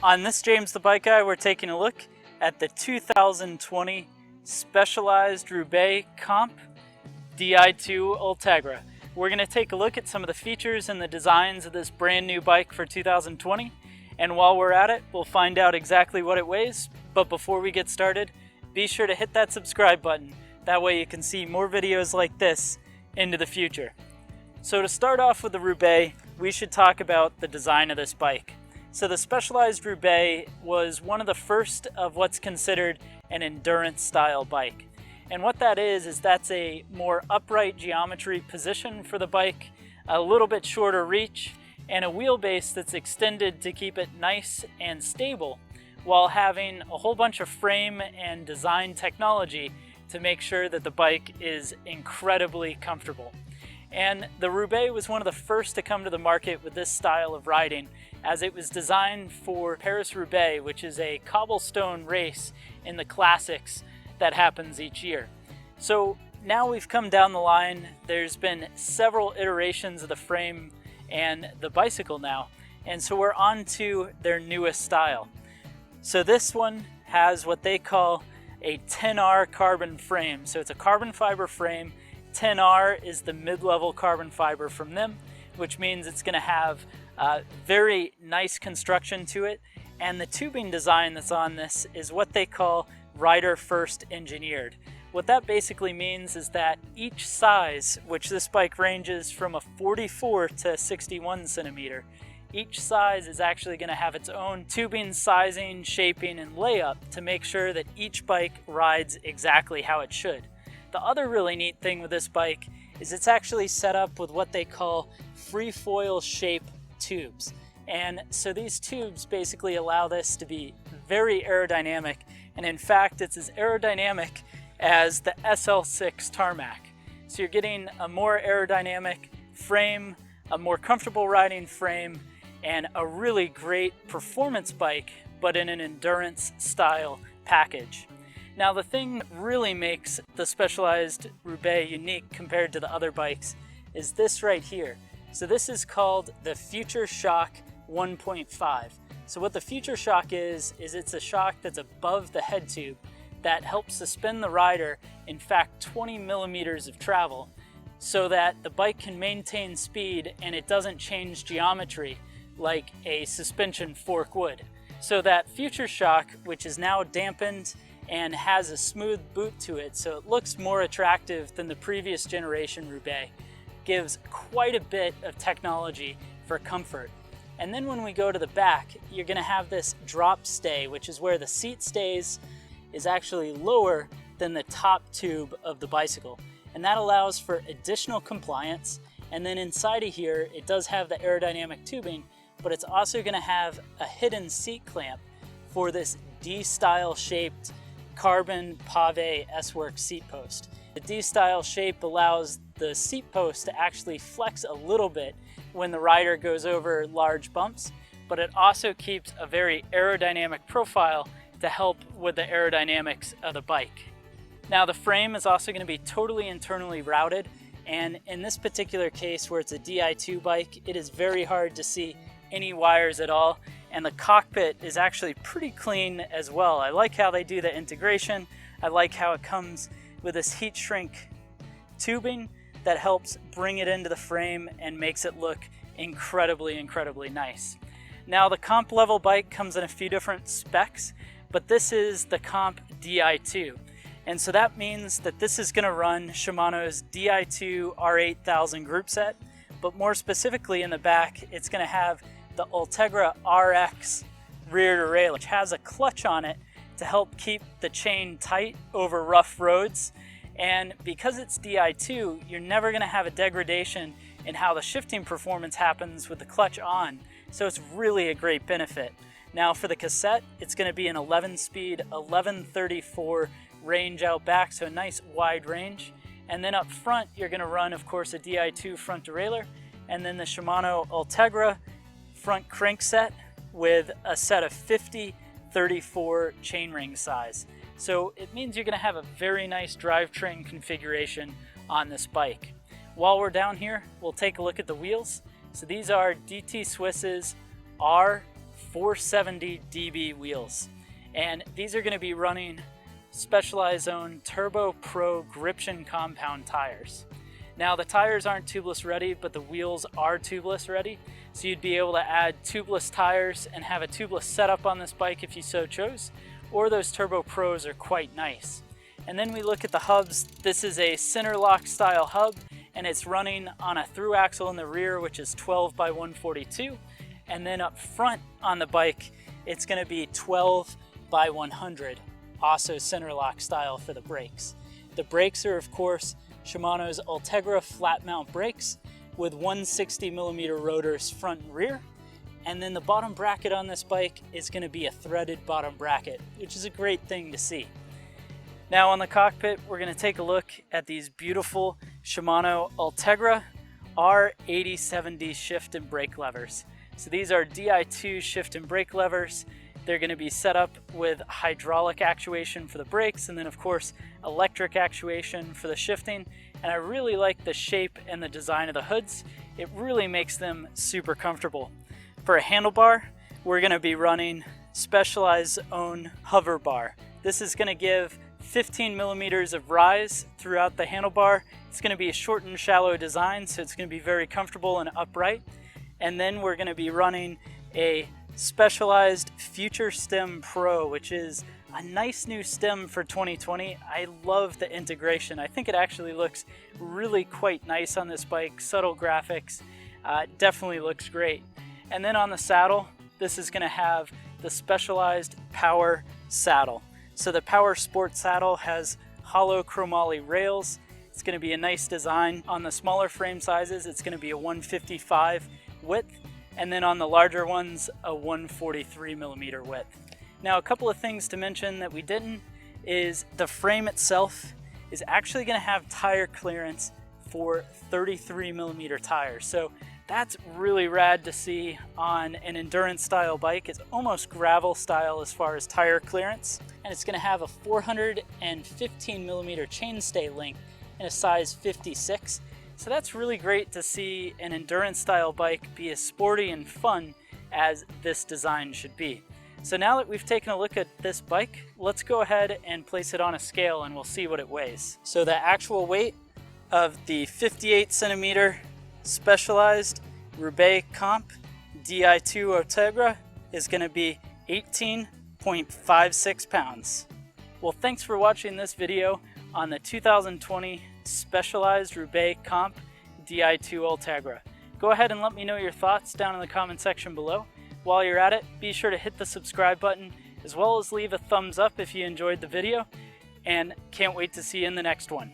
On this James the Bike Guy, we're taking a look at the 2020 Specialized Roubaix Comp Di2 Ultegra. We're going to take a look at some of the features and the designs of this brand new bike for 2020. And while we're at it, we'll find out exactly what it weighs. But before we get started, be sure to hit that subscribe button. That way you can see more videos like this into the future. So to start off with the Roubaix, we should talk about the design of this bike. So the Specialized Roubaix was one of the first of what's considered an endurance style bike. And what that is that's a more upright geometry position for the bike, a little bit shorter reach, and a wheelbase that's extended to keep it nice and stable while having a whole bunch of frame and design technology to make sure that the bike is incredibly comfortable. And the Roubaix was one of the first to come to the market with this style of riding, as it was designed for Paris-Roubaix, which is a cobblestone race in the classics that happens each year. So now we've come down the line. There's been several iterations of the frame and the bicycle now, and so we're on to their newest style. So this one has what they call a 10R carbon frame. So it's a carbon fiber frame. 10R is the mid-level carbon fiber from them, which means it's going to have very nice construction to it. And the tubing design that's on this is what they call rider first engineered. What that basically means is that each size, which this bike ranges from a 44 to 61 centimeter, each size is actually going to have its own tubing, sizing, shaping, and layup to make sure that each bike rides exactly how it should. The other really neat thing with this bike is it's actually set up with what they call free foil shape tubes. And so these tubes basically allow this to be very aerodynamic, and in fact it's as aerodynamic as the SL6 Tarmac. So you're getting a more aerodynamic frame, a more comfortable riding frame, and a really great performance bike, but in an endurance style package. Now the thing that really makes the Specialized Roubaix unique compared to the other bikes is this right here. So this is called the Future Shock 1.5. So what the Future Shock is it's a shock that's above the head tube that helps suspend the rider, in fact 20 millimeters of travel, so that the bike can maintain speed and it doesn't change geometry like a suspension fork would. So that Future Shock, which is now dampened and has a smooth boot to it, so it looks more attractive than the previous generation Roubaix, gives quite a bit of technology for comfort. And then when we go to the back, you're going to have this drop stay, which is where the seat stays is actually lower than the top tube of the bicycle. And that allows for additional compliance. And then inside of here, it does have the aerodynamic tubing, but it's also going to have a hidden seat clamp for this D-style shaped carbon Pove S-Works seat post. The D-style shape allows the seat post to actually flex a little bit when the rider goes over large bumps, but it also keeps a very aerodynamic profile to help with the aerodynamics of the bike. Now the frame is also going to be totally internally routed, and in this particular case where it's a Di2 bike, it is very hard to see any wires at all, and the cockpit is actually pretty clean as well. I like how they do the integration. I like how it comes with this heat shrink tubing that helps bring it into the frame and makes it look incredibly nice. Now the comp level bike comes in a few different specs, but this is the Comp Di2. And so that means that this is going to run Shimano's Di2 R8000 group set, but more specifically in the back, it's going to have the Ultegra RX rear derailleur, which has a clutch on it to help keep the chain tight over rough roads. And because it's Di2, you're never going to have a degradation in how the shifting performance happens with the clutch on. So it's really a great benefit. Now for the cassette, it's going to be an 11-speed, 1134 range out back, so a nice wide range. And then up front, you're going to run, of course, a Di2 front derailleur, and then the Shimano Ultegra front crankset with a set of 50 34 chainring size. So it means you're going to have a very nice drivetrain configuration on this bike. While we're down here, we'll take a look at the wheels. So these are DT Swiss's R 470 dB wheels. And these are going to be running Specialized Zone Turbo Pro Gription compound tires. Now the tires aren't tubeless ready, but the wheels are tubeless ready. So you'd be able to add tubeless tires and have a tubeless setup on this bike if you so chose, or those Turbo Pros are quite nice. And then we look at the hubs. This is a center lock style hub, and it's running on a through axle in the rear, which is 12 by 142. And then up front on the bike, it's going to be 12 by 100, also center lock style for the brakes. The brakes are, of course, Shimano's Ultegra flat mount brakes with 160mm rotors front and rear. And then the bottom bracket on this bike is going to be a threaded bottom bracket, which is a great thing to see. Now on the cockpit, we're going to take a look at these beautiful Shimano Ultegra R8070 shift and brake levers. So these are Di2 shift and brake levers. They're going to be set up with hydraulic actuation for the brakes, and then of course electric actuation for the shifting. And I really like the shape and the design of the hoods. It really makes them super comfortable. For a handlebar, we're going to be running Specialized Zone Hoverbar. This is going to give 15mm of rise throughout the handlebar. It's going to be a short and shallow design, so it's going to be very comfortable and upright. And then we're going to be running a Specialized Future Stem Pro, which is a nice new stem for 2020. I love the integration. I think it actually looks really quite nice on this bike. Subtle graphics, definitely looks great. And then on the saddle, this is going to have the Specialized Power Saddle. So the Power Sport saddle has hollow chromoly rails. It's going to be a nice design. On the smaller frame sizes, it's going to be a 155 width. And then on the larger ones, a 143mm width. Now a couple of things to mention that we didn't is the frame itself is actually going to have tire clearance for 33mm tires. So that's really rad to see on an endurance style bike. It's almost gravel style as far as tire clearance. And it's going to have a 415mm chainstay length in a size 56. So that's really great to see an endurance style bike be as sporty and fun as this design should be. So now that we've taken a look at this bike, let's go ahead and place it on a scale and we'll see what it weighs. So the actual weight of the 58cm Specialized Roubaix Comp Di2 Ultegra is going to be 18.56 pounds. Well, thanks for watching this video on the 2020 Specialized Roubaix Comp Di2 Ultegra. Go ahead and let me know your thoughts down in the comment section below. While you're at it, be sure to hit the subscribe button as well as leave a thumbs up if you enjoyed the video, and can't wait to see you in the next one.